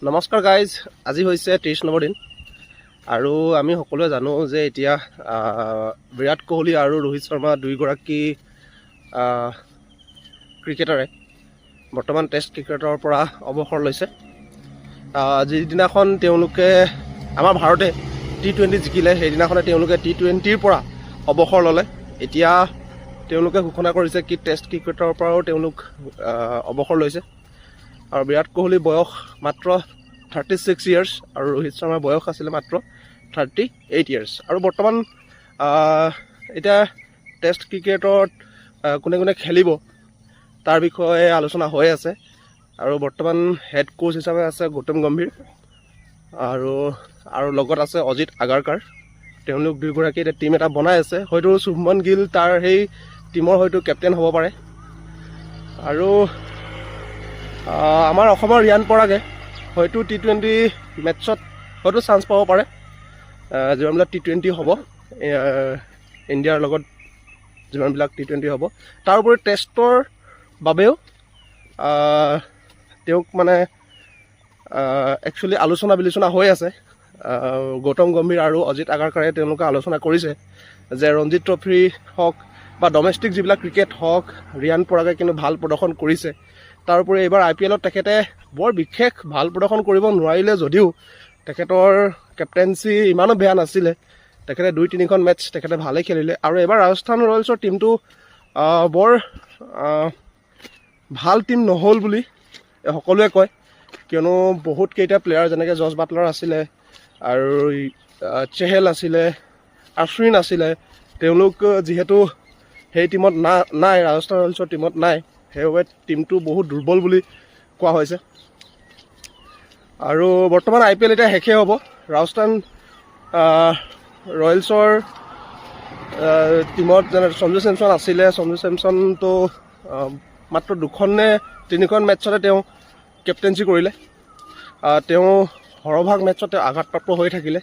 নমস্কাৰ গাইজ, আজি হৈছে 30 নম্বৰ দিন আৰু আমি সকলোৱে জানো যে এতিয়া বিৰাট কোহলি আৰু ৰোহিত শৰ্মা দুয়োগৰাকী ক্ৰিকেটাৰে বৰ্তমান টেষ্ট ক্ৰিকেটৰ পৰা অৱসৰ লৈছে। যিদিনাখন তেওঁলোকে আমাৰ ভাৰতে T20 জিকিলে সেইদিনাখনে তেওঁলোকে T20ৰ পৰা অৱসৰ ল'লে। এতিয়া তেওঁলোকে ঘোষণা কৰিছে কি টেষ্ট ক্ৰিকেটৰ পৰাও তেওঁলোক অৱসৰ লৈছে। আৰু বিৰাট কোহলি বয়স মাত্ৰ 36 ইয়াৰ্ছ আৰু ৰোহিত শৰ্মাৰ বয়স আছিলে মাত্ৰ 38 ইয়াৰ্ছ। আৰু বৰ্তমান এতিয়া টেষ্ট ক্ৰিকেটত কোনে কোনে খেলিব তাৰ বিষয়ে আলোচনা হৈ আছে। আৰু বৰ্তমান হেড কোচ হিচাপে আছে গৌতম গম্ভীৰ আৰু লগত আছে অজিত আগাৰকাৰ। তেওঁলোক দুয়োগৰাকী এতিয়া টীম এটা বনাই আছে। হয়তো শুভমন গিল তাৰ সেই টীমৰ হয়তো কেপ্টেইন হ'ব পাৰে। আৰু আমাৰ অসমৰ ৰিয়ান পৰাগে হয়তো T20 মেটছত হয়তো চান্স পাব পাৰে। যিমানবিলাক T20 হ'ব ইণ্ডিয়াৰ লগত যিমানবিলাক T20 হ'ব, তাৰোপৰি টেষ্টৰ বাবেও তেওঁক মানে একচুৱেলি আলোচনা বিলোচনা হৈ আছে। গৌতম গম্ভীৰ আৰু অজিত আগাৰকাৰে তেওঁলোকে আলোচনা কৰিছে যে ৰঞ্জী ট্ৰফি হওক বা ডমেষ্টিক যিবিলাক ক্ৰিকেট হওক, ৰিয়ান পৰাগে কিন্তু ভাল প্ৰদৰ্শন কৰিছে। তাৰোপৰি এইবাৰ IPLত তেখেতে বৰ বিশেষ ভাল প্ৰদৰ্শন কৰিব নোৱাৰিলে যদিও তেখেতৰ কেপ্টেইনচি ইমানো বেয়া নাছিলে। তেখেতে 2-3খন মেটচ তেখেতে ভালেই খেলিলে। আৰু এইবাৰ ৰাজস্থান ৰয়েলছৰ টীমটো বৰ ভাল টীম নহ'ল বুলি সকলোৱে কয়, কিয়নো বহুত কেইটা প্লেয়াৰ যেনেকৈ জছ বাটলাৰ আছিলে আৰু চেহেল আছিলে, আশ্বিন আছিলে, তেওঁলোক যিহেতু সেই টীমত নাই, ৰাজস্থান ৰয়েলছৰ টীমত নাই, সেইবাবে টীমটো বহুত দুৰ্বল বুলি কোৱা হৈছে। আৰু বৰ্তমান IPL এতিয়া শেষেই হ'ব। ৰাজস্থান ৰয়েলছৰ টীমত যেনে সঞ্জু চেমছন আছিলে, সঞ্জু চেমছনটো মাত্ৰ 2খন নে 3খন মেটছতে তেওঁ কেপ্টেইনচি কৰিলে। তেওঁ সৰহভাগ মেটছতে আঘাতপ্ৰাপ্ত হৈ থাকিলে,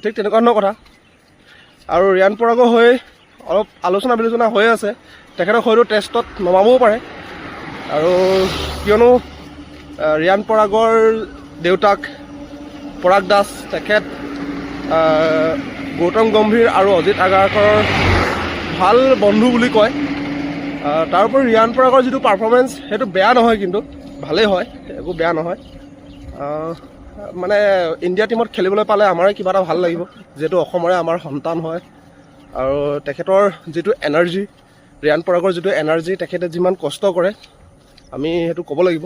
ঠিক তেনেকুৱা ধৰণৰ কথা। আৰু ৰিয়ান পৰাগৰ হৈ অলপ আলোচনা বিলোচনা হৈ আছে, তেখেতক হয়তো টেষ্টত নমাবও পাৰে। আৰু কিয়নো ৰিয়ান পৰাগৰ দেউতাক পৰাগ দাস তেখেত গৌতম গম্ভীৰ আৰু অজিত আগাৰকাৰৰ ভাল বন্ধু বুলি কয়। তাৰোপৰি ৰিয়ান পৰাগৰ যিটো পাৰফৰ্মেঞ্চ সেইটো বেয়া নহয়, কিন্তু ভালেই হয়, একো বেয়া নহয়। মানে ইণ্ডিয়া টীমত খেলিবলৈ পালে আমাৰে কিবা এটা ভাল লাগিব, যিহেতু অসমৰে আমাৰ সন্তান হয়। আৰু তেখেতৰ যিটো এনাৰ্জি, ৰিয়ান পৰাগৰ যিটো এনাৰ্জি, তেখেতে যিমান কষ্ট কৰে আমি সেইটো ক'ব লাগিব।